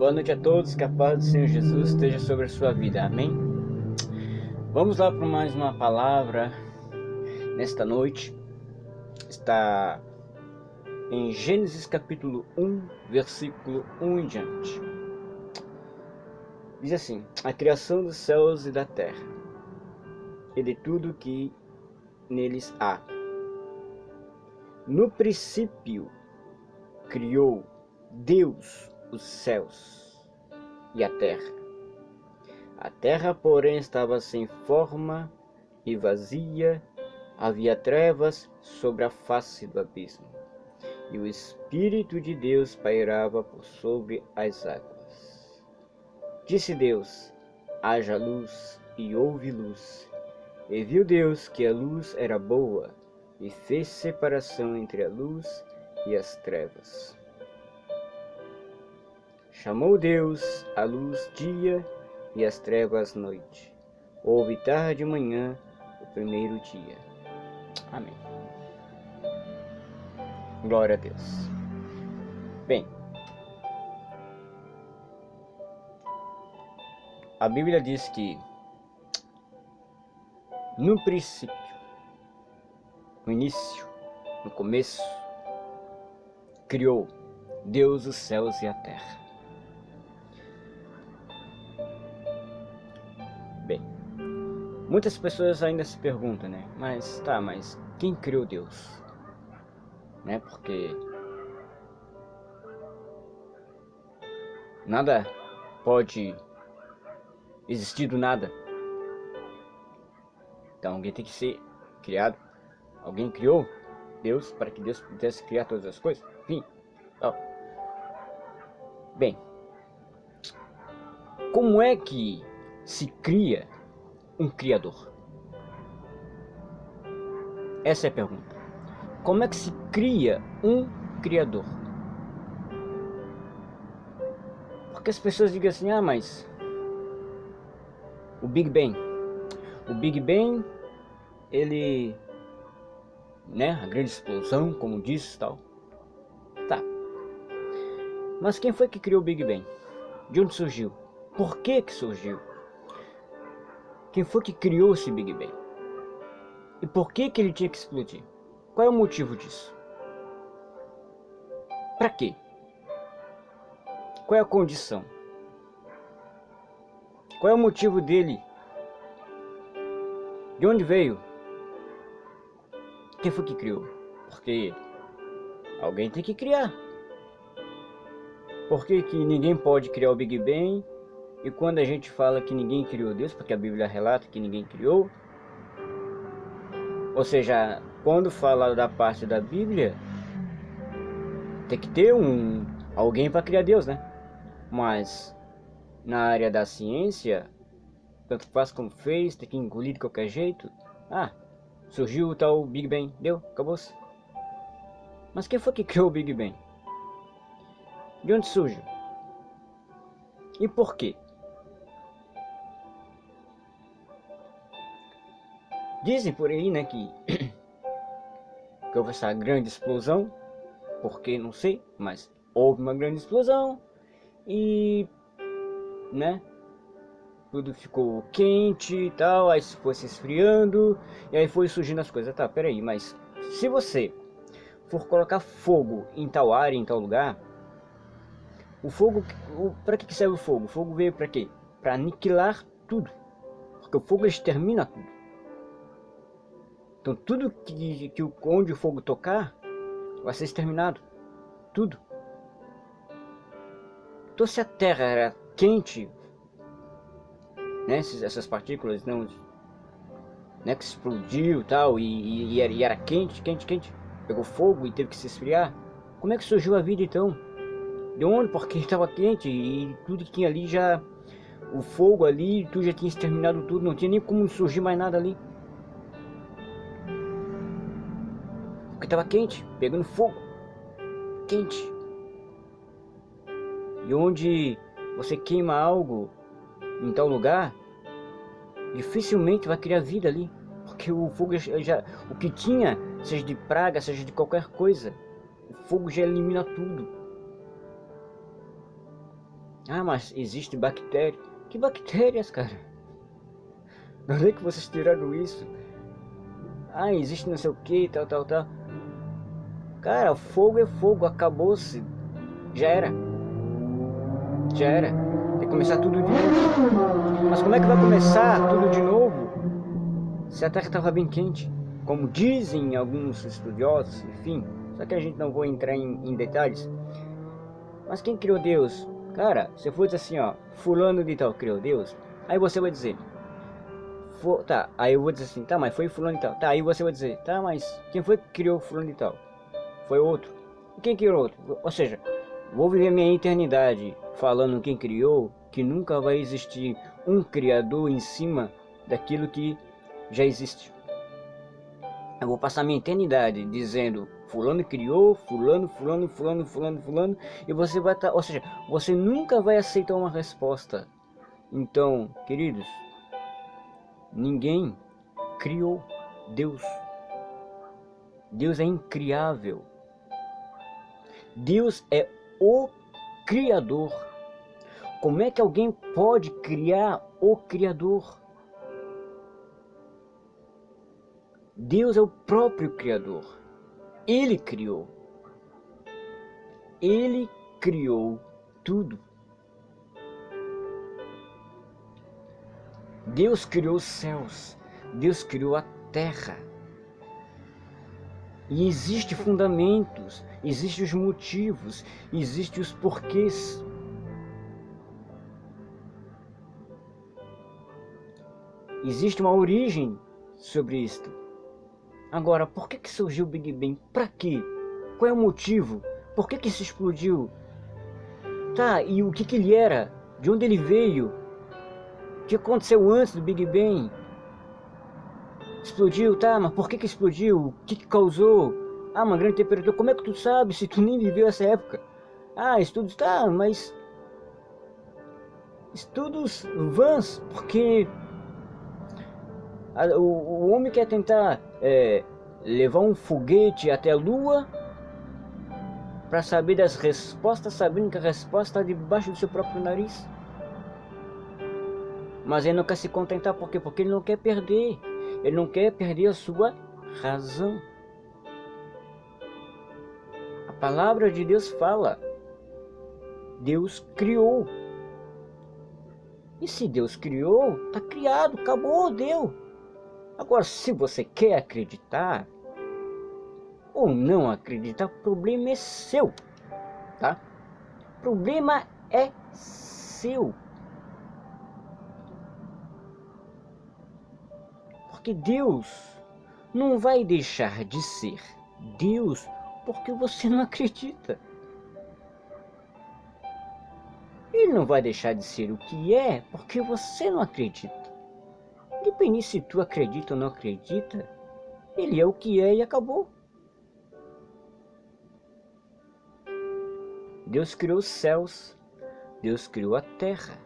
Boa noite a todos, que a paz do Senhor Jesus esteja sobre a sua vida, amém? Vamos lá para mais uma palavra nesta noite. Está em Gênesis capítulo 1, versículo 1 em diante. Diz assim: a criação dos céus e da terra, e de tudo que neles há. No princípio criou Deus os céus e a terra. A terra, porém, estava sem forma e vazia, havia trevas sobre a face do abismo, e o Espírito de Deus pairava por sobre as águas. Disse Deus: haja luz, e houve luz. E viu Deus que a luz era boa, e fez separação entre a luz e as trevas. Chamou Deus a luz dia, e as trevas noite. Houve tarde e manhã, o primeiro dia. Amém. Glória a Deus. Bem, a Bíblia diz que no princípio, no início, no começo, criou Deus os céus e a terra. Bem, muitas pessoas ainda se perguntam, né? Mas quem criou Deus? Né? Porque nada pode existir do nada. Então alguém tem que ser criado. Alguém criou Deus para que Deus pudesse criar todas as coisas. Enfim. Bem, como é que se cria um criador? Essa é a pergunta. Como é que se cria um criador? Porque as pessoas dizem assim: mas o Big Bang, ele, né, a grande explosão, como diz, tal. Tá. Mas quem foi que criou o Big Bang? De onde surgiu? Por que surgiu? Quem foi que criou esse Big Bang? E por que ele tinha que explodir? Qual é o motivo disso? Para quê? Qual é a condição? Qual é o motivo dele? De onde veio? Quem foi que criou? Porque alguém tem que criar. Por que ninguém pode criar o Big Bang? E quando a gente fala que ninguém criou Deus, porque a Bíblia relata que ninguém criou, ou seja, quando fala da parte da Bíblia, tem que ter alguém para criar Deus, né? Mas na área da ciência, tanto faz como fez, tem que engolir de qualquer jeito. Surgiu o tal Big Bang, deu, acabou-se. Mas quem foi que criou o Big Bang? De onde surge? E por quê? Dizem por aí, né, que houve essa grande explosão. Por que não sei, mas houve uma grande explosão e, né, tudo ficou quente e tal, aí foi se esfriando e aí foi surgindo as coisas. Tá, peraí, mas se você for colocar fogo em tal área, em tal lugar, o fogo, para que serve o fogo? O fogo veio para quê? Para aniquilar tudo, porque o fogo extermina tudo. Então tudo onde o fogo tocar vai ser exterminado, tudo. Então se a terra era quente, né, essas partículas não, né, que explodiu e tal, e era quente, pegou fogo e teve que se esfriar. Como é que surgiu a vida então? De onde? Porque estava quente e tudo que tinha ali já, o fogo ali, tudo já tinha exterminado tudo, não tinha nem como surgir mais nada ali. Porque estava quente, pegando fogo, quente. E onde você queima algo em tal lugar, dificilmente vai criar vida ali, porque o fogo já, o que tinha, seja de praga, seja de qualquer coisa, o fogo já elimina tudo. Ah, mas existe bactéria. Que bactérias, cara? De onde é que vocês tiraram isso? Ah, existe não sei o que, tal, tal, tal. Cara, fogo é fogo, acabou-se. Já era. Já era. Tem que começar tudo de novo. Mas como é que vai começar tudo de novo se a Terra estava bem quente? Como dizem alguns estudiosos, enfim. Só que a gente não vai entrar em detalhes. Mas quem criou Deus? Cara, se eu for dizer assim, ó, fulano de tal criou Deus, aí você vai dizer, tá, aí eu vou dizer assim, tá, mas foi fulano de tal. Tá, aí você vai dizer, tá, mas quem foi que criou fulano de tal? Foi outro. E quem criou outro? Ou seja, vou viver minha eternidade falando quem criou, que nunca vai existir um criador em cima daquilo que já existe. Eu vou passar minha eternidade dizendo fulano criou, fulano, fulano, fulano, fulano, fulano, e você vai estar, ou seja, você nunca vai aceitar uma resposta. Então, queridos, ninguém criou Deus. Deus é incriável. Deus é o Criador. Como é que alguém pode criar o Criador? Deus é o próprio Criador. Ele criou. Ele criou tudo. Deus criou os céus. Deus criou a terra. E existem fundamentos, existem os motivos, existem os porquês. Existe uma origem sobre isto. Agora, por que surgiu o Big Bang? Para quê? Qual é o motivo? Por que se explodiu? Tá, e o que ele era? De onde ele veio? O que aconteceu antes do Big Bang? Explodiu, tá, mas por que explodiu? O que causou? Ah, uma grande temperatura. Como é que tu sabe se tu nem viveu essa época? Ah, estudos, tá, mas estudos vãs, porque o homem quer tentar levar um foguete até a Lua para saber das respostas, sabendo que a resposta está debaixo do seu próprio nariz. Mas ele não quer se contentar, por quê? Porque ele não quer perder. Ele não quer perder a sua razão. A palavra de Deus fala. Deus criou. E se Deus criou, está criado, acabou, deu. Agora, se você quer acreditar ou não acreditar, o problema é seu, tá? O problema é seu. Porque Deus não vai deixar de ser Deus porque você não acredita. Ele não vai deixar de ser o que é porque você não acredita. Independente se tu acredita ou não acredita, ele é o que é e acabou. Deus criou os céus, Deus criou a terra.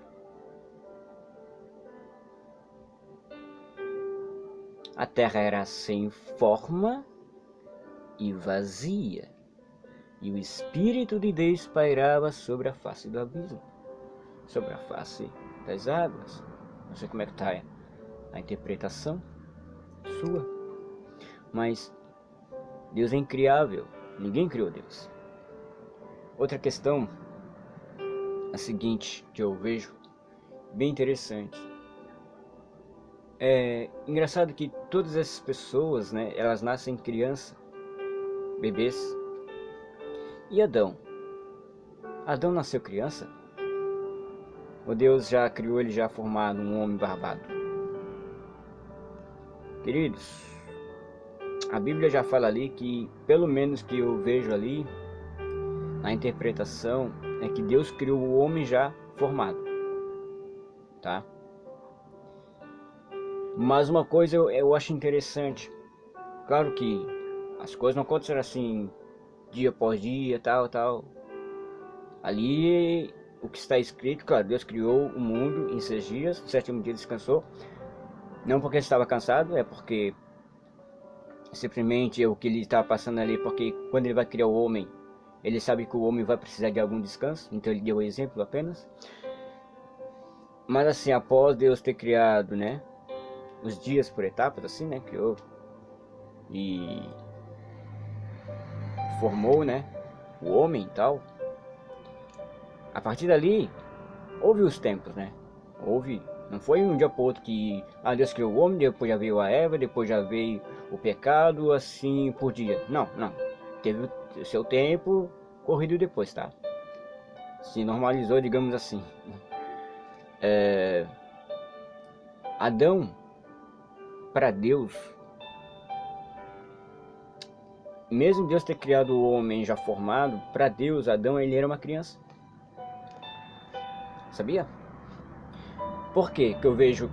A terra era sem forma e vazia, e o Espírito de Deus pairava sobre a face do abismo, sobre a face das águas. Não sei como é que está a interpretação sua, mas Deus é incriável, ninguém criou Deus. Outra questão, a seguinte, que eu vejo, bem interessante. É engraçado que todas essas pessoas, né, elas nascem criança, bebês. E Adão? Adão nasceu criança? Ou Deus já criou ele já formado, um homem barbado? Queridos, a Bíblia já fala ali que, pelo menos que eu vejo ali, na interpretação, é que Deus criou o homem já formado, tá? Mas uma coisa eu acho interessante. Claro que as coisas não aconteceram assim, dia após dia, tal. Ali, o que está escrito, claro, Deus criou o mundo em 6 dias, no 7º dia descansou. Não porque ele estava cansado, é porque simplesmente é o que ele estava passando ali, porque quando ele vai criar o homem, Ele sabe que o homem vai precisar de algum descanso, então ele deu o exemplo apenas. Mas assim, após Deus ter criado, né, os dias por etapas, assim, né, criou e formou, né, o homem e tal. A partir dali, houve os tempos, né? Houve, não foi um dia para outro que Deus criou o homem, depois já veio a Eva, depois já veio o pecado, assim por dia. Não, não. Teve o seu tempo corrido depois, tá? Se normalizou, digamos assim. Adão, para Deus, mesmo Deus ter criado o homem já formado, para Deus, Adão, ele era uma criança. Sabia? Por quê que eu vejo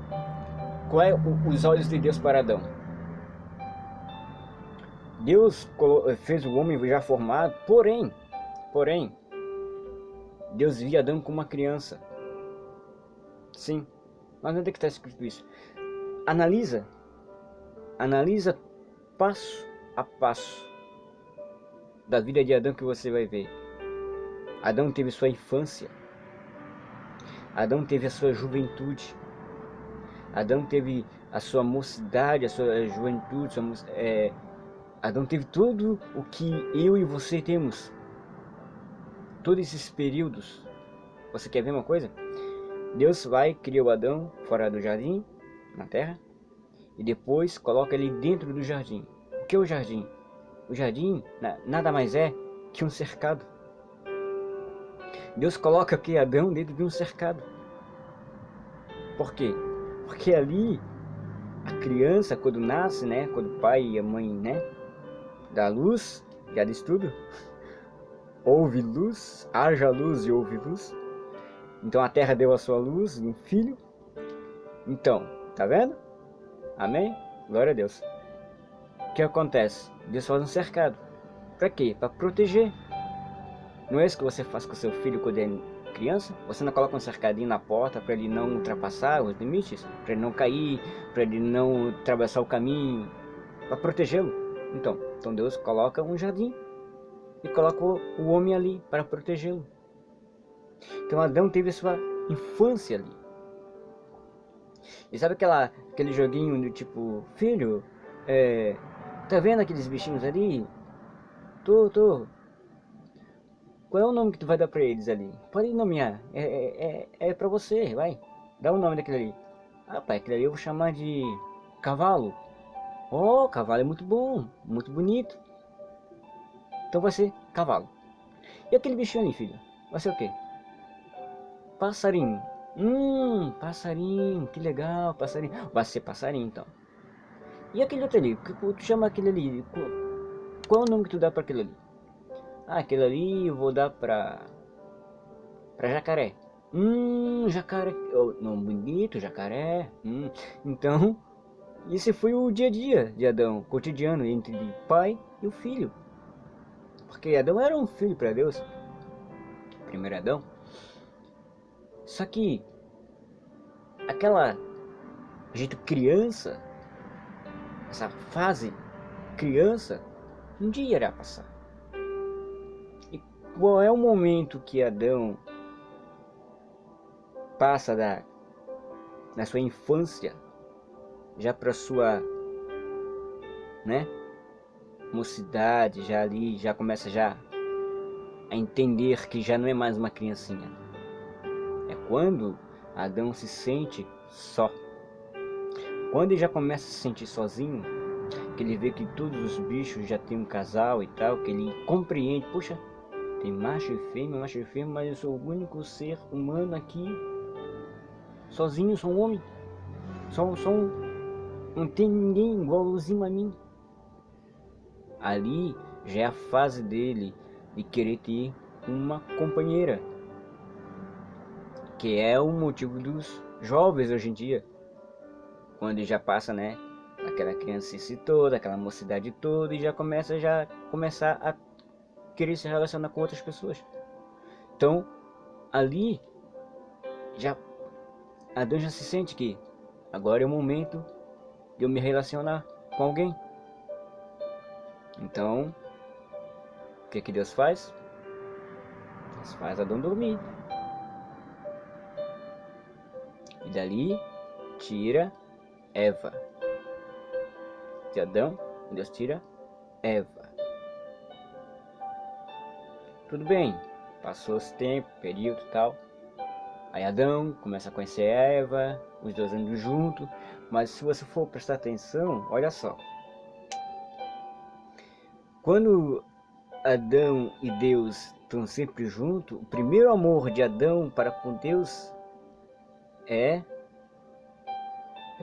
qual é os olhos de Deus para Adão? Deus fez o homem já formado, porém, Deus via Adão como uma criança. Sim, mas onde é que está escrito isso? Analisa passo a passo da vida de Adão que você vai ver. Adão teve sua infância, Adão teve a sua juventude, Adão teve a sua mocidade, a sua juventude, Adão teve tudo o que eu e você temos. Todos esses períodos. Você quer ver uma coisa? Deus vai, cria o Adão fora do jardim, na terra, e depois coloca ele dentro do jardim. O que é o jardim? O jardim nada mais é que um cercado. Deus coloca aqui Adão dentro de um cercado. Por quê? Porque ali a criança, quando nasce, né, quando o pai e a mãe, né, dá luz, já diz tudo. Houve luz, haja luz e houve luz. Então a terra deu a sua luz, um filho. Então, tá vendo? Amém? Glória a Deus. O que acontece? Deus faz um cercado. Para quê? Para proteger. Não é isso que você faz com seu filho quando é criança? Você não coloca um cercadinho na porta para ele não ultrapassar os limites? Para ele não cair, para ele não atravessar o caminho, para protegê-lo. Então Deus coloca um jardim e coloca o homem ali para protegê-lo. Então Adão teve sua infância ali. E sabe aquele joguinho do tipo, filho, tá vendo aqueles bichinhos ali? Tô. Qual é o nome que tu vai dar pra eles ali? Pode nomear. É pra você, vai. Dá o nome daquele ali. Ah, pai, aquele ali eu vou chamar de cavalo. Oh, cavalo é muito bom, muito bonito. Então vai ser cavalo. E aquele bichinho ali, filho? Vai ser o quê? Passarinho. Passarinho, que legal, passarinho. Vai ser passarinho então. E aquele outro ali? Tu chama aquele ali? Qual é o nome que tu dá pra aquele ali? Ah, aquele ali eu vou dar pra jacaré. Jacaré. Oh, nome bonito, jacaré. Então, esse foi o dia a dia de Adão, cotidiano entre o pai e o filho. Porque Adão era um filho para Deus. Primeiro Adão. Só que aquela jeito criança, essa fase criança, um dia irá passar. E qual é o momento que Adão passa na sua infância já para sua, né, mocidade, já ali já começa já a entender que já não é mais uma criancinha. É quando Adão se sente só. Quando ele já começa a se sentir sozinho, que ele vê que todos os bichos já tem um casal e tal, que ele compreende, puxa, tem macho e fêmea, mas eu sou o único ser humano aqui, sozinho, sou um homem, não tem ninguém igualzinho a mim. Ali já é a fase dele de querer ter uma companheira, que é o motivo dos jovens hoje em dia, quando já passa, né, aquela criancice toda, aquela mocidade toda, e já começa a querer se relacionar com outras pessoas. Então ali já Adão já se sente que agora é o momento de eu me relacionar com alguém. Então o que Deus faz? Deus faz Adão dormir. E dali tira Eva. De Adão, Deus tira Eva. Tudo bem, passou esse tempo, período e tal. Aí Adão começa a conhecer Eva, os dois andam juntos. Mas se você for prestar atenção, olha só. Quando Adão e Deus estão sempre juntos, o primeiro amor de Adão para com Deus é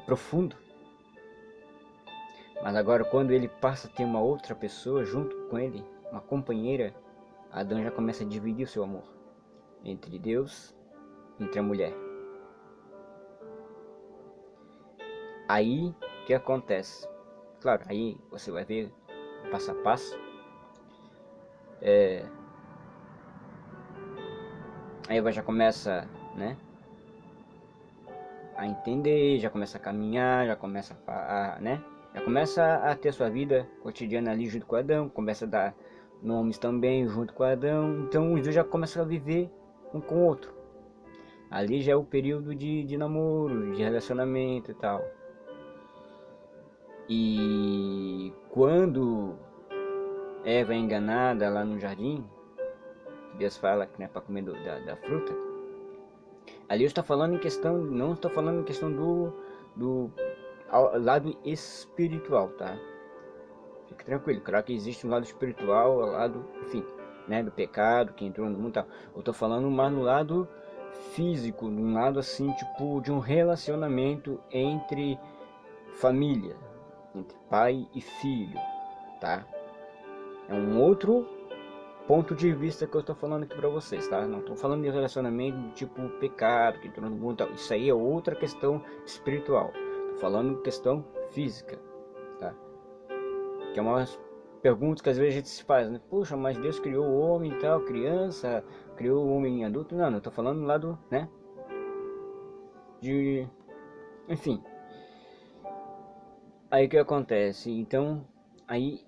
profundo. Mas agora quando ele passa a ter uma outra pessoa junto com ele, uma companheira, Adão já começa a dividir o seu amor entre Deus e entre a mulher. Aí o que acontece? Claro, aí você vai ver passo a passo. A Eva já começa, né, a entender, já começa a caminhar, já começa né, já começa a ter sua vida cotidiana ali junto com Adão, começa a dar nomes também junto com Adão, então os dois já começam a viver um com o outro. Ali já é o período de namoro, de relacionamento e tal. E quando Eva é enganada lá no jardim, Deus fala que não é para comer da fruta, ali eu estou falando em questão, não estou falando em questão do lado espiritual, tá? Fique tranquilo, claro que existe um lado espiritual, um lado, enfim, né, do pecado que entrou no mundo e tal. Eu estou falando mais no lado físico, num lado assim, tipo, de um relacionamento entre família, entre pai e filho, tá? É um outro ponto de vista que eu estou falando aqui para vocês, tá? Não estou falando de relacionamento tipo pecado, que entrou no mundo, tal. Isso aí é outra questão espiritual. Estou falando questão física, tá? Que é umas perguntas que às vezes a gente se faz, né? Puxa, mas Deus criou o homem e tal, criança, criou o homem adulto. Não, eu tô falando lá do, né? Enfim. Aí o que acontece? Então, aí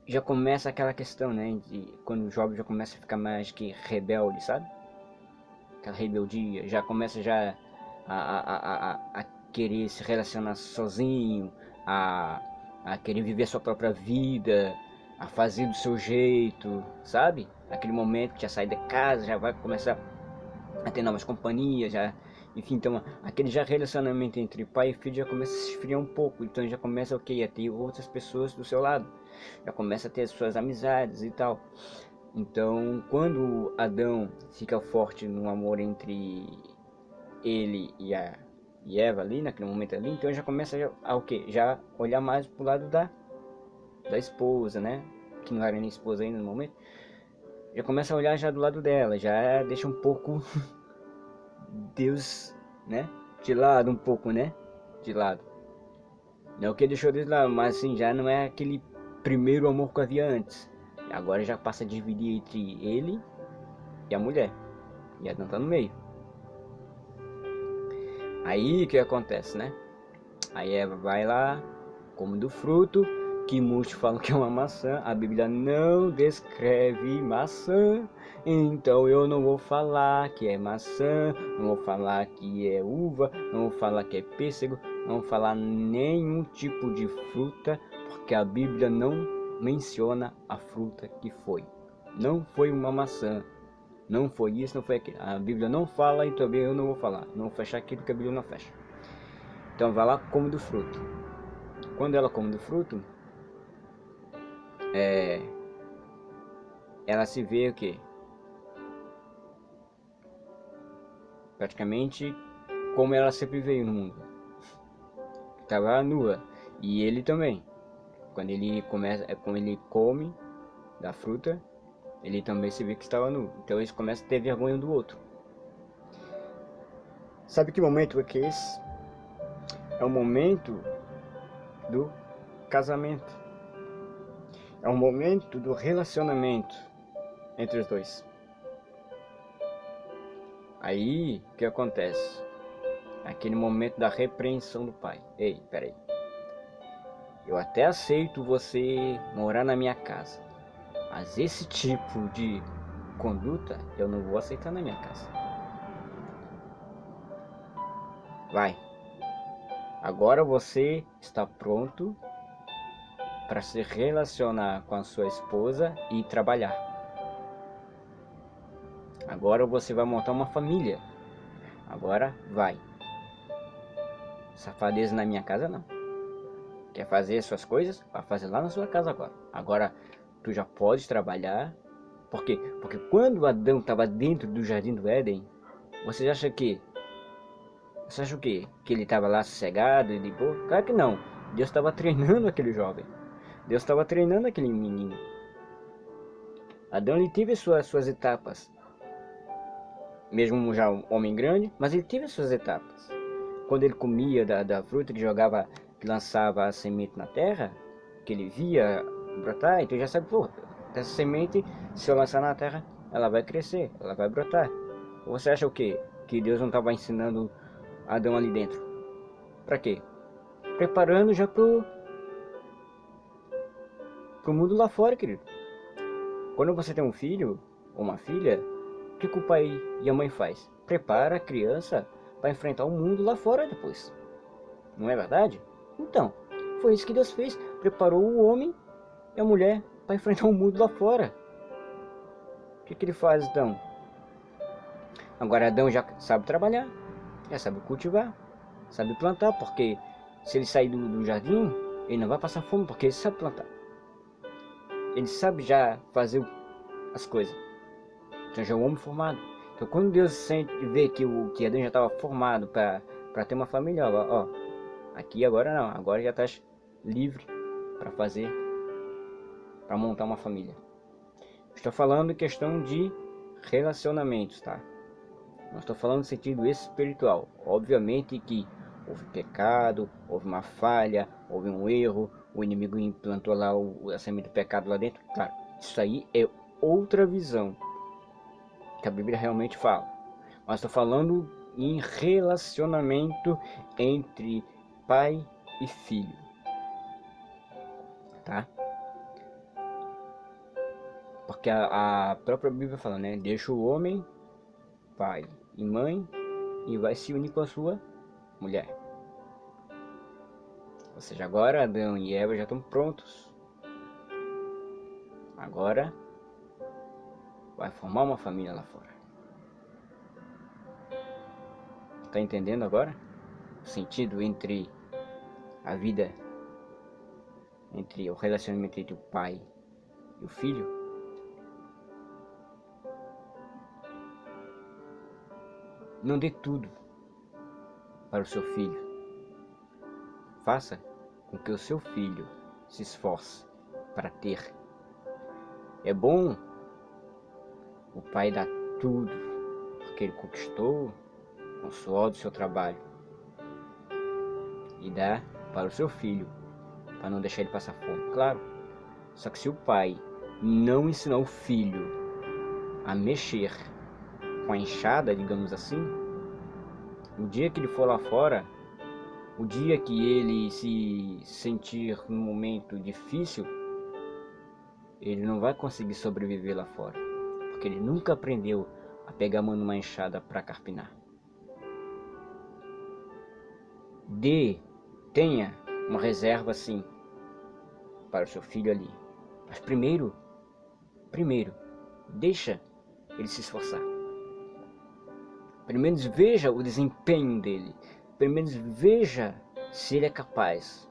já começa aquela questão, né? De quando o jovem já começa a ficar mais que rebelde, sabe? Aquela rebeldia, já começa já a querer se relacionar sozinho, a querer viver a sua própria vida, a fazer do seu jeito, sabe? Aquele momento que já sai de casa, já vai começar a ter novas companhias, já, enfim, então aquele já relacionamento entre pai e filho já começa a se esfriar um pouco, então já começa a ter outras pessoas do seu lado, já começa a ter suas amizades e tal. Então, quando Adão fica forte no amor entre ele e Eva ali, naquele momento ali, então já começa a o quê? Já olhar mais pro lado da esposa, né? Que não era nem esposa ainda no momento. Já começa a olhar já do lado dela, já deixa um pouco Deus, né? De lado um pouco, né? De lado. Não que deixou de lado, mas assim, já não é aquele primeiro amor que havia antes. Agora já passa a dividir entre ele e a mulher. E Adão tá no meio. Aí o que acontece, né? Aí Eva vai lá, come do fruto, que muitos falam que é uma maçã. A Bíblia não descreve maçã, então eu não vou falar que é maçã, não vou falar que é uva, não vou falar que é pêssego, não vou falar nenhum tipo de fruta, porque a Bíblia não menciona a fruta que foi. Não foi uma maçã, não foi isso, não foi aquilo. A Bíblia não fala e também eu não vou falar. Não vou fechar aquilo que a Bíblia não fecha. Então vai lá, come do fruto. Quando ela come do fruto, ela se vê o quê? Praticamente como ela sempre veio no mundo. Estava nua. E ele também. Quando ele come da fruta, ele também se vê que estava nu. Então eles começam a ter vergonha um do outro. Sabe que momento é que é esse? É o momento do casamento. É o momento do relacionamento entre os dois. Aí, o que acontece? Aquele momento da repreensão do pai. Ei, peraí. Eu até aceito você morar na minha casa, mas esse tipo de conduta eu não vou aceitar na minha casa. Vai. Agora você está pronto para se relacionar com a sua esposa e trabalhar. Agora você vai montar uma família. Agora vai. Safadeza na minha casa não. Quer fazer suas coisas? Vai fazer lá na sua casa agora. Agora tu já pode trabalhar. Por quê? Porque quando Adão estava dentro do jardim do Éden, você acha que... Você acha o quê? Que ele estava lá sossegado e de boa? Claro que não. Deus estava treinando aquele jovem. Deus estava treinando aquele menino. Adão ele teve suas etapas. Mesmo já um homem grande, mas ele teve suas etapas. Quando ele comia da fruta que lançava a semente na terra, que ele via brotar, então já sabe, pô, essa semente, se eu lançar na terra, ela vai crescer, ela vai brotar. Você acha o quê? Que Deus não estava ensinando Adão ali dentro? Para quê? Preparando já pro mundo lá fora, querido. Quando você tem um filho ou uma filha, o que o pai e a mãe faz? Prepara a criança para enfrentar o mundo lá fora depois. Não é verdade? Então, foi isso que Deus fez. Preparou o homem e a mulher para enfrentar o mundo lá fora. O que ele faz então? Agora Adão já sabe trabalhar, já sabe cultivar, sabe plantar, porque se ele sair do jardim, ele não vai passar fome, porque ele sabe plantar. Ele sabe já fazer as coisas. Então já é um homem formado. Então quando Deus vê que Adão já estava formado para ter uma família, ó, aqui agora não, agora já está livre para fazer, para montar uma família. Estou falando em questão de relacionamentos, tá? Não estou falando no sentido espiritual. Obviamente que houve pecado, houve uma falha, houve um erro, o inimigo implantou lá a semente do pecado lá dentro. Claro, isso aí é outra visão que a Bíblia realmente fala. Mas estou falando em relacionamento entre pai e filho, tá? Porque a própria Bíblia fala, né? Deixa o homem, pai e mãe, e vai se unir com a sua mulher. Ou seja, agora Adão e Eva já estão prontos. Agora vai formar uma família lá fora. Tá entendendo agora? O sentido entre a vida, entre o relacionamento entre o pai e o filho? Não dê tudo para o seu filho. Faça com que o seu filho se esforce para ter. É bom o pai dar tudo, porque ele conquistou com o suor do seu trabalho, e dá para o seu filho, para não deixar ele passar fome, claro. Só que se o pai não ensinar o filho a mexer com a enxada, digamos assim, o dia que ele for lá fora, o dia que ele se sentir num momento difícil, ele não vai conseguir sobreviver lá fora, porque ele nunca aprendeu a pegar a mão numa enxada para carpinar. Tenha uma reserva sim para o seu filho ali, mas primeiro, deixa ele se esforçar. Primeiro veja o desempenho dele, primeiro veja se ele é capaz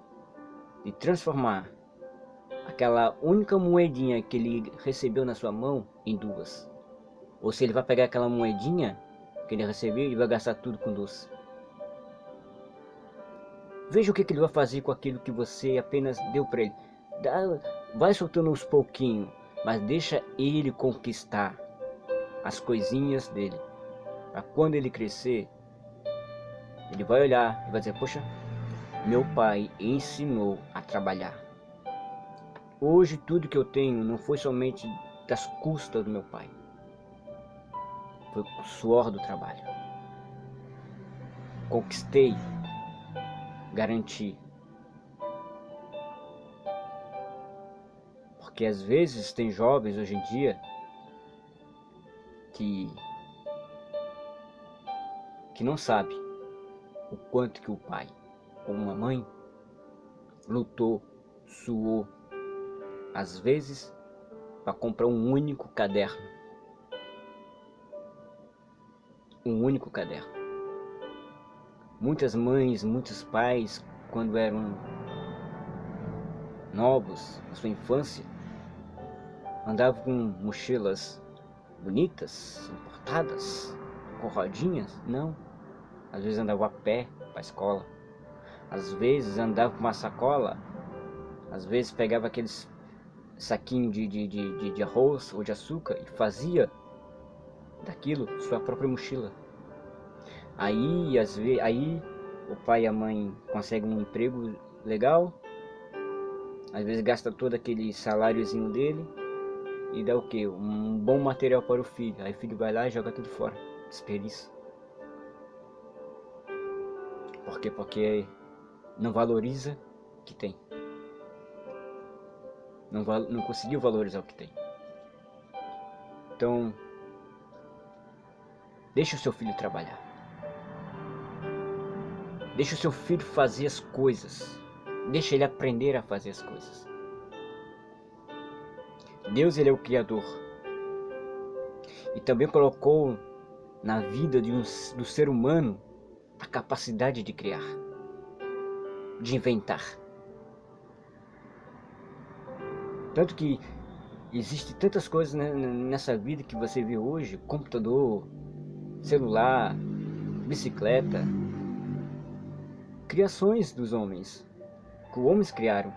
de transformar aquela única moedinha que ele recebeu na sua mão em duas, ou se ele vai pegar aquela moedinha que ele recebeu e vai gastar tudo com doce. Veja o que ele vai fazer com aquilo que você apenas deu para ele. Vai soltando uns pouquinhos, mas deixa ele conquistar as coisinhas dele. Para quando ele crescer, ele vai olhar e vai dizer, poxa, meu pai ensinou a trabalhar. Hoje tudo que eu tenho não foi somente das custas do meu pai. Foi o suor do trabalho. Conquistei, garanti. Porque às vezes tem jovens hoje em dia que não sabe o quanto que o pai ou uma mãe lutou, suou, às vezes, para comprar um único caderno. Um único caderno. Muitas mães, muitos pais, quando eram novos, na sua infância, andavam com mochilas bonitas, importadas, com rodinhas. Não. Às vezes andavam a pé para a escola. Às vezes andava com uma sacola. Às vezes pegava aqueles saquinhos de arroz ou de açúcar e fazia daquilo sua própria mochila. Aí, aí o pai e a mãe conseguem um emprego legal. Às vezes gasta todo aquele saláriozinho dele e dá o que? Um bom material para o filho. Aí o filho vai lá e joga tudo fora. Desperdício. Por quê? Porque não valoriza o que tem. Não conseguiu valorizar o que tem. Então, deixa o seu filho trabalhar. Deixa o seu filho fazer as coisas. Deixa ele aprender a fazer as coisas. Deus, ele é o Criador. E também colocou na vida do ser humano a capacidade de criar, de inventar. Tanto que existe tantas coisas nessa vida que você vê hoje, computador, celular, bicicleta, criações dos homens, que os homens criaram.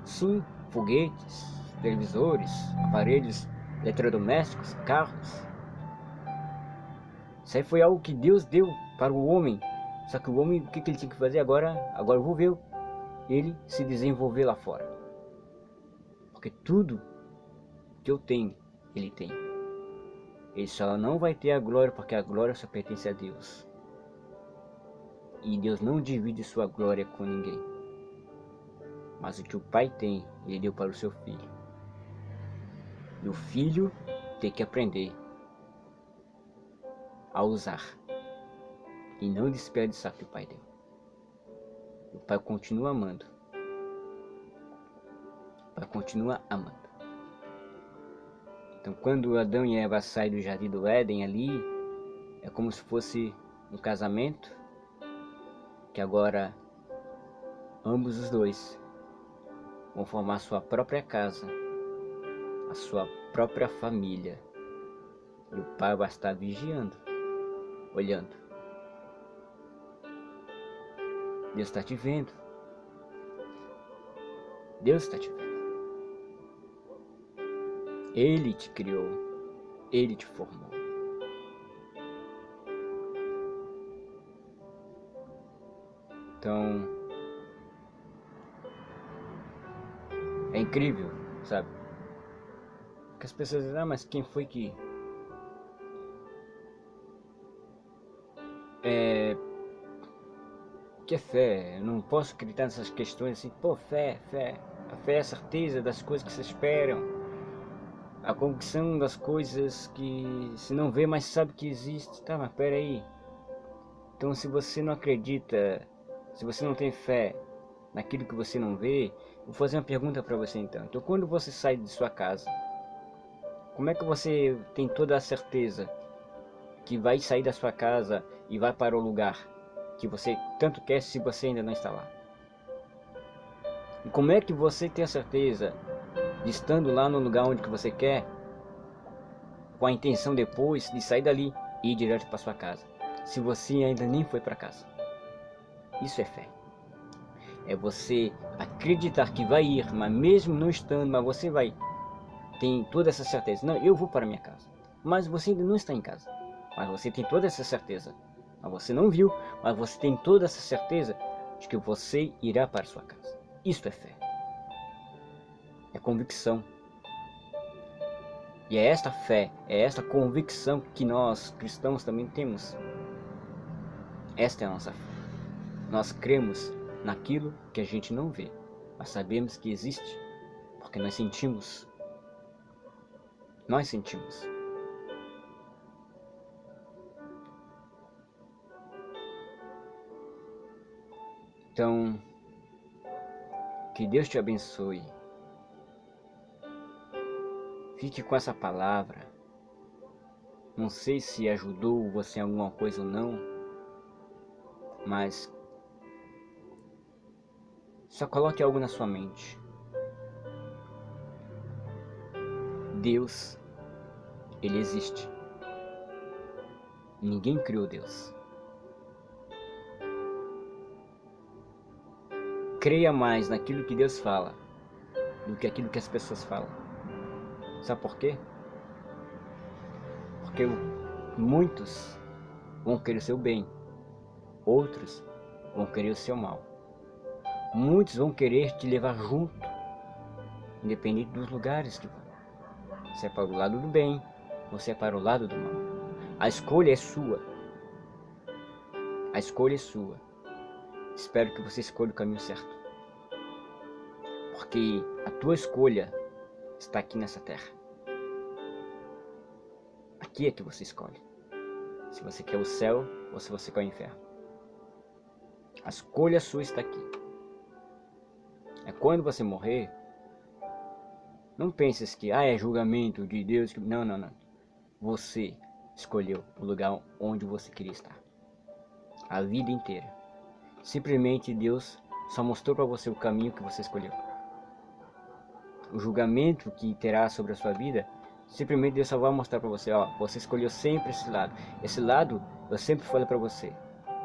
Sim, foguetes, televisores, aparelhos eletrodomésticos, carros. Isso aí foi algo que Deus deu para o homem. Só que o homem, o que ele tinha que fazer agora? Agora eu vou ver ele se desenvolver lá fora. Porque tudo que eu tenho, ele tem. Ele só não vai ter a glória, porque a glória só pertence a Deus. E Deus não divide sua glória com ninguém. Mas o que o pai tem, ele deu para o seu filho. E o filho tem que aprender a usar. E não desperdiçar o que o pai deu. O pai continua amando. O pai continua amando. Então quando Adão e Eva saem do jardim do Éden ali, é como se fosse um casamento, que agora ambos os dois vão formar sua própria casa, a sua própria família. E o pai vai estar vigiando, olhando. Deus está te vendo. Deus está te vendo. Ele te criou. Ele te formou. Então, é incrível, sabe? Porque as pessoas dizem, mas quem foi que... que é fé? Eu não posso acreditar nessas questões assim. Pô, fé. A fé é a certeza das coisas que se esperam. A convicção das coisas que se não vê, mas sabe que existe. Tá, mas pera aí. Então se você não acredita, se você não tem fé naquilo que você não vê, vou fazer uma pergunta para você então. Então quando você sai de sua casa, como é que você tem toda a certeza que vai sair da sua casa e vai para o lugar que você tanto quer se você ainda não está lá? E como é que você tem a certeza de estando lá no lugar onde que você quer, com a intenção depois de sair dali e ir direto para sua casa, se você ainda nem foi para casa? Isso é fé. É você acreditar que vai ir, mas mesmo não estando, mas você vai. Tem toda essa certeza. Não, eu vou para minha casa. Mas você ainda não está em casa. Mas você tem toda essa certeza. Mas você não viu, mas você tem toda essa certeza de que você irá para sua casa. Isto é fé. É convicção. E é esta fé, é esta convicção que nós cristãos também temos. Esta é a nossa fé. Nós cremos naquilo que a gente não vê, mas sabemos que existe, porque nós sentimos. Nós sentimos. Então, que Deus te abençoe. Fique com essa palavra. Não sei se ajudou você em alguma coisa ou não, mas só coloque algo na sua mente. Deus, Ele existe. Ninguém criou Deus. Creia mais naquilo que Deus fala do que aquilo que as pessoas falam. Sabe por quê? Porque muitos vão querer o seu bem, outros vão querer o seu mal. Muitos vão querer te levar junto, independente dos lugares que vão. Se é para o lado do bem, ou se é para o lado do mal. A escolha é sua. A escolha é sua. Espero que você escolha o caminho certo. Porque a tua escolha está aqui nessa terra. Aqui é que você escolhe. Se você quer o céu ou se você quer o inferno. A escolha sua está aqui. É quando você morrer, não penses que é julgamento de Deus. Não, não, não. Você escolheu o lugar onde você queria estar. A vida inteira. Simplesmente Deus só mostrou para você o caminho que você escolheu. O julgamento que terá sobre a sua vida, simplesmente Deus só vai mostrar para você, ó, você escolheu sempre esse lado. Esse lado, eu sempre falei para você,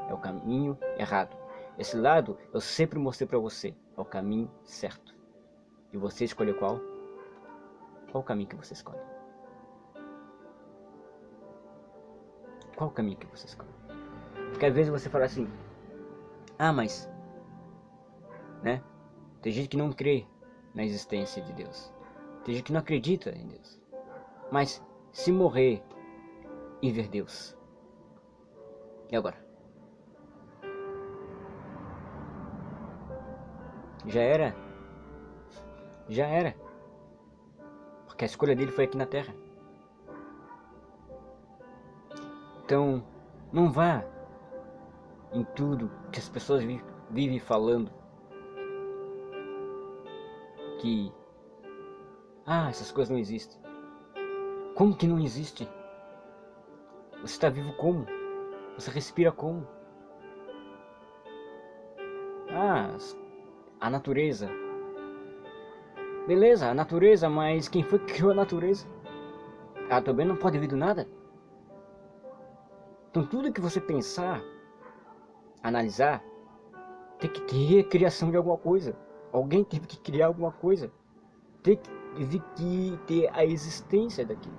é o caminho errado. Esse lado, eu sempre mostrei para você, é o caminho certo. E você escolheu qual? Qual o caminho que você escolhe? Qual o caminho que você escolhe? Porque às vezes você fala assim, mas, né? Tem gente que não crê na existência de Deus. Tem gente que não acredita em Deus. Mas se morrer e ver Deus, e agora? Já era? Já era. Porque a escolha dele foi aqui na terra. Então, não vá em tudo que as pessoas vivem falando. Que, essas coisas não existem. Como que não existe? Você está vivo como? Você respira como? A natureza. Beleza, a natureza, mas quem foi que criou a natureza? Ela também não pode vir do nada? Então tudo que você pensar, analisar, tem que ter criação de alguma coisa. Alguém teve que criar alguma coisa. Teve que ter a existência daquilo.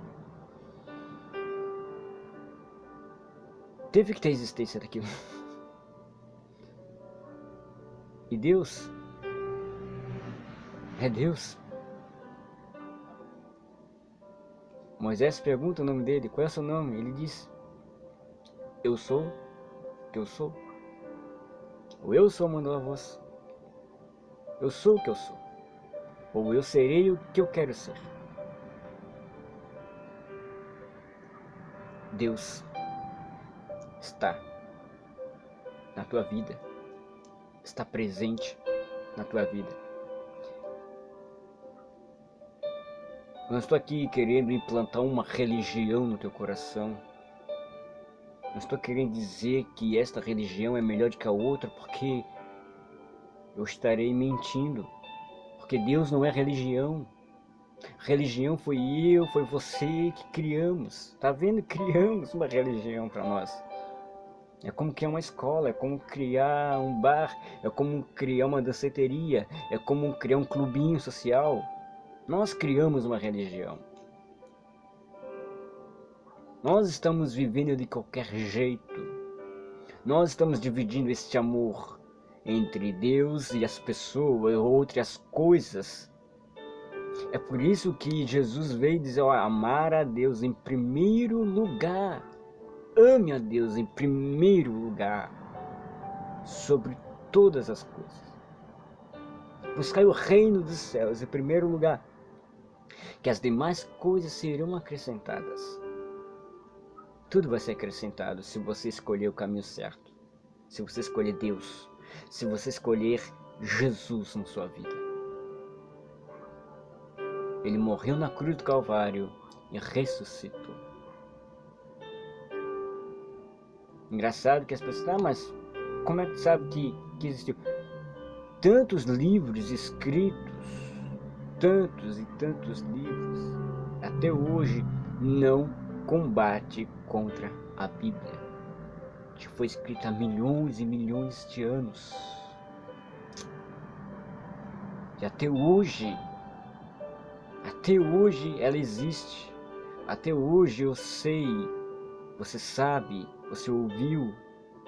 Teve que ter a existência daquilo. E Deus é Deus. Moisés pergunta o nome dele, qual é o seu nome? Ele diz, eu sou que eu sou. Ou eu sou mandou a voz. Eu sou o que eu sou. Ou eu serei o que eu quero ser. Deus está na tua vida. Está presente na tua vida. Eu não estou aqui querendo implantar uma religião no teu coração. Não estou querendo dizer que esta religião é melhor do que a outra, porque eu estarei mentindo. Porque Deus não é religião. Religião foi você que criamos. Tá vendo? Criamos uma religião para nós. É como criar uma escola, é como criar um bar, é como criar uma danceteria, é como criar um clubinho social. Nós criamos uma religião. Nós estamos vivendo de qualquer jeito. Nós estamos dividindo este amor entre Deus e as pessoas, outras coisas. É por isso que Jesus veio dizer, amar a Deus em primeiro lugar. Ame a Deus em primeiro lugar, sobre todas as coisas. Buscai o reino dos céus em primeiro lugar, que as demais coisas serão acrescentadas. Tudo vai ser acrescentado se você escolher o caminho certo. Se você escolher Deus, se você escolher Jesus na sua vida. Ele morreu na cruz do Calvário e ressuscitou. Engraçado que as pessoas, mas como é que sabe que existiu? Tantos livros escritos, tantos e tantos livros, até hoje não combate contra a Bíblia, que foi escrita há milhões e milhões de anos. E até hoje ela existe. Até hoje eu sei, você sabe, você ouviu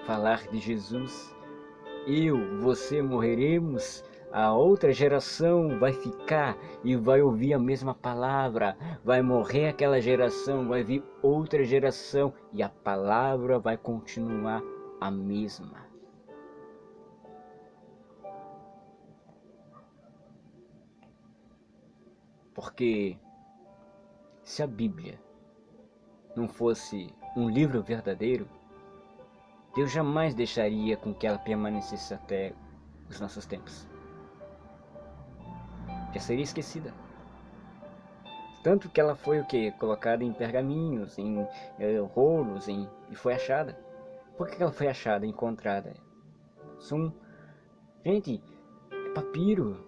falar de Jesus. Você morreremos, a outra geração vai ficar e vai ouvir a mesma palavra. Vai morrer aquela geração, vai vir outra geração e a palavra vai continuar a mesma. Porque se a Bíblia não fosse um livro verdadeiro, Deus jamais deixaria com que ela permanecesse até os nossos tempos. Já seria esquecida. Tanto que ela foi colocada em pergaminhos, em rolos, e foi achada. Por que ela foi achada, encontrada? Gente, é papiro,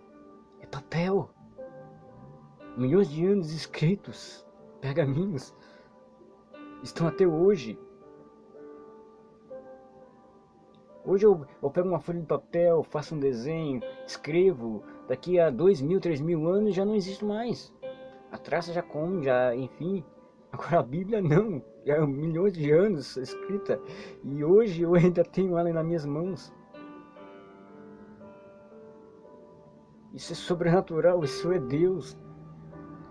é papel. Milhões de anos escritos, pergaminhos, estão até hoje. Hoje eu pego uma folha de papel, faço um desenho, escrevo, daqui a 2.000, 3.000 anos já não existe mais. A traça já come, enfim. Agora a Bíblia não, já há milhões de anos escrita, e hoje eu ainda tenho ela nas minhas mãos. Isso é sobrenatural, isso é Deus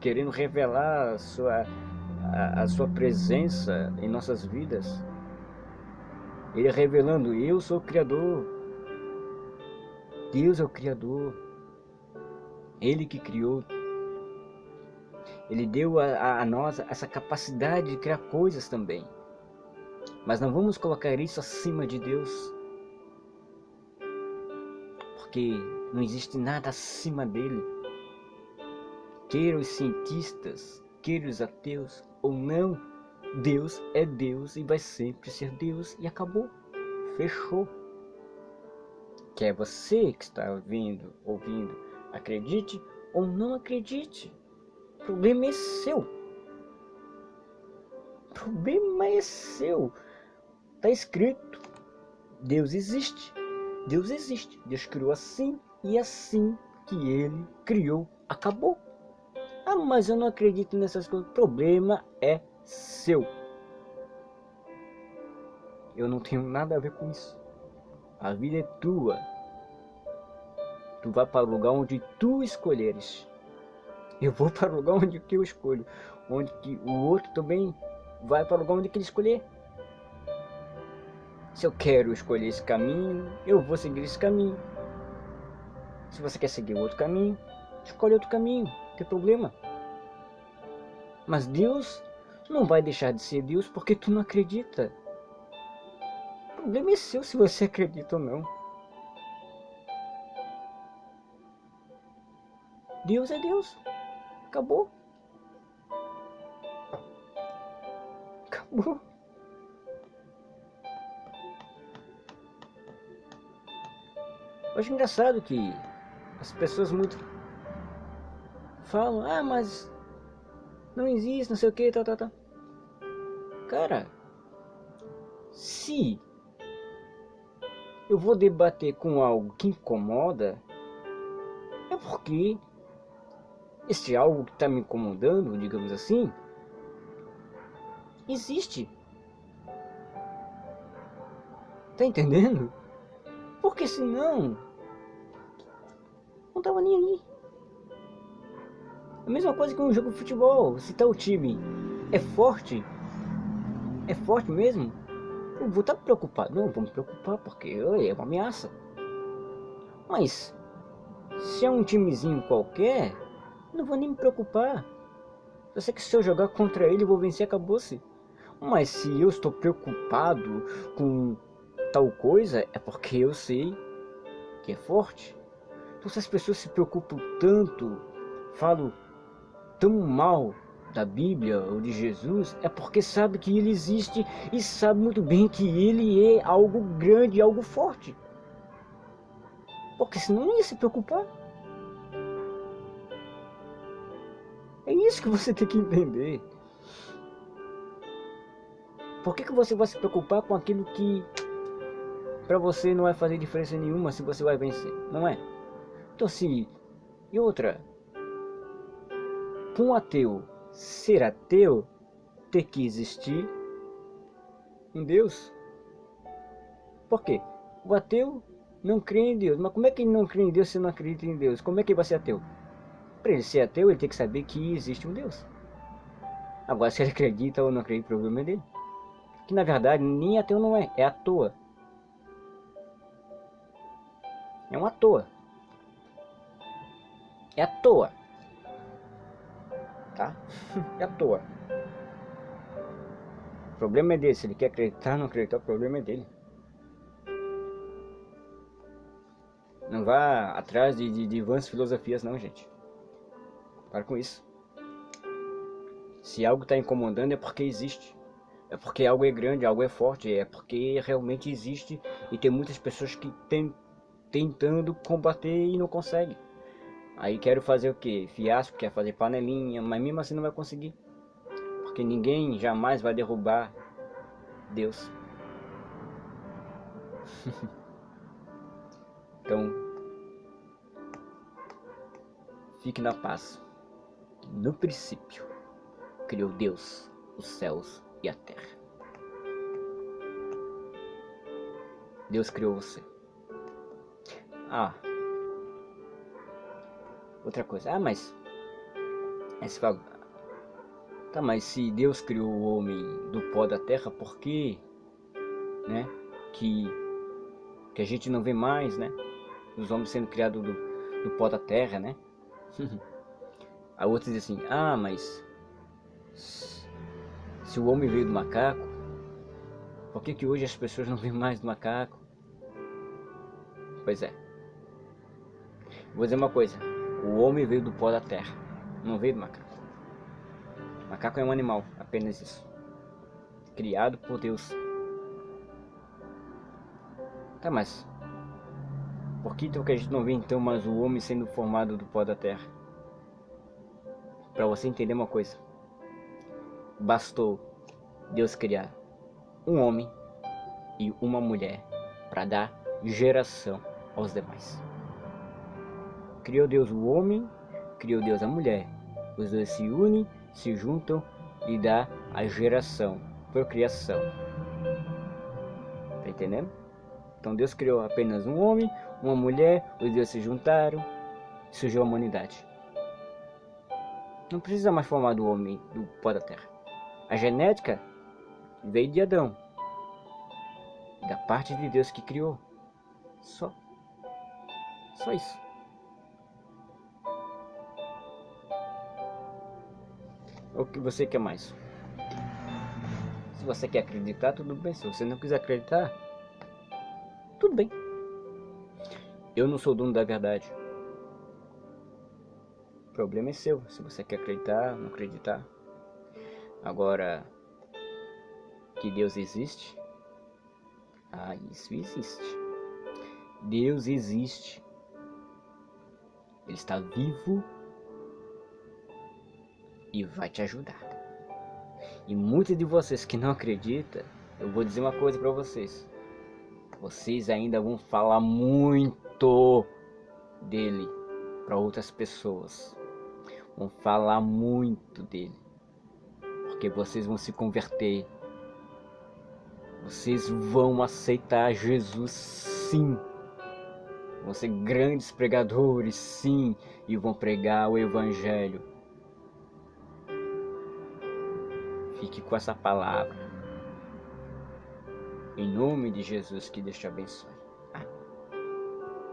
querendo revelar a sua presença em nossas vidas. Ele revelando, eu sou o Criador. Deus é o Criador. Ele que criou. Ele deu a nós essa capacidade de criar coisas também. Mas não vamos colocar isso acima de Deus. Porque não existe nada acima dele. Queira os cientistas, queira os ateus ou não, Deus é Deus e vai sempre ser Deus e acabou, fechou. Quer você que está ouvindo, acredite ou não acredite, o problema é seu. O problema é seu. Está escrito, Deus existe, Deus criou assim e assim que ele criou, acabou. Ah, mas eu não acredito nessas coisas. O problema é seu. Eu não tenho nada a ver com isso. A vida é tua. Tu vai para o lugar onde tu escolheres. Eu vou para o lugar onde eu escolho. Onde que o outro também vai para o lugar onde ele escolher. Se eu quero escolher esse caminho, eu vou seguir esse caminho. Se você quer seguir outro caminho, escolhe outro caminho. Não tem problema. Mas Deus não vai deixar de ser Deus porque tu não acredita. O problema é seu se você acredita ou não. Deus é Deus. Acabou. Acabou. Eu acho engraçado que as pessoas muito falam, ah, mas não existe, não sei o que, tal. Cara, se eu vou debater com algo que incomoda, é porque esse algo que está me incomodando, digamos assim, existe. Tá entendendo? Porque senão não tava nem aí. A mesma coisa que um jogo de futebol. Se tá o time é forte mesmo, eu vou estar preocupado. Não, vou me preocupar porque é uma ameaça. Mas se é um timezinho qualquer, não vou nem me preocupar. Eu sei que se eu jogar contra ele eu vou vencer, acabou-se. Mas se eu estou preocupado com tal coisa, é porque eu sei que é forte. Então se as pessoas se preocupam tanto, falam tão mal da Bíblia ou de Jesus, é porque sabe que ele existe e sabe muito bem que ele é algo grande, algo forte. Porque senão não ia se preocupar. É isso que você tem que entender. Por que você vai se preocupar com aquilo que para você não vai fazer diferença nenhuma se você vai vencer? Não é? Então se... E outra, para um ateu ser ateu, tem que existir um Deus. Por quê? O ateu não crê em Deus. Mas como é que ele não crê em Deus se não acredita em Deus? Como é que ele vai ser ateu? Para ele ser ateu, ele tem que saber que existe um Deus. Agora, se ele acredita ou não acredita, o problema é dele. Que na verdade, nem ateu não é, é à toa. É uma toa. É à toa. Tá? É à toa. O problema é dele. Se ele quer acreditar ou não acreditar, o problema é dele. Não vá atrás de vãs filosofias não, gente. Para com isso. Se algo está incomodando é porque existe. É porque algo é grande, algo é forte. É porque realmente existe. E tem muitas pessoas que tentando combater e não conseguem. Aí quero fazer o que? Fiasco, quer fazer panelinha, mas mesmo assim não vai conseguir. Porque ninguém jamais vai derrubar Deus. Então, fique na paz. No princípio, criou Deus os céus e a terra. Deus criou você. Ah, outra coisa. Ah, mas... Aí você fala, tá, mas se Deus criou o homem do pó da terra, por que, né, que a gente não vê mais, né, os homens sendo criados do pó da terra, né? A outra diz assim, ah, mas se o homem veio do macaco, por que hoje as pessoas não veem mais do macaco? Pois é. Vou dizer uma coisa, o homem veio do pó da terra, não veio do macaco. O macaco é um animal, apenas isso. Criado por Deus. Tá, mas por que então que a gente não vê então mais o homem sendo formado do pó da terra? Para você entender uma coisa, bastou Deus criar um homem e uma mulher para dar geração aos demais. Criou Deus o homem, criou Deus a mulher. Os dois se unem, se juntam e dá a geração, procriação. Tá entendendo? Então Deus criou apenas um homem, uma mulher, os dois se juntaram e surgiu a humanidade. Não precisa mais formar do homem do pó da terra. A genética veio de Adão, da parte de Deus que criou. Só isso. O que você quer mais? Se você quer acreditar, tudo bem. Se você não quiser acreditar, tudo bem. Eu não sou dono da verdade. O problema é seu. Se você quer acreditar, não acreditar. Agora, que Deus existe? Ah, isso existe. Deus existe. Ele está vivo e vai te ajudar. E muitos de vocês que não acreditam, eu vou dizer uma coisa para vocês. Vocês ainda vão falar muito dele para outras pessoas. Vão falar muito dele. Porque vocês vão se converter. Vocês vão aceitar Jesus, sim. Vão ser grandes pregadores, sim. E vão pregar o evangelho. Fique com essa palavra. Em nome de Jesus, que Deus te abençoe.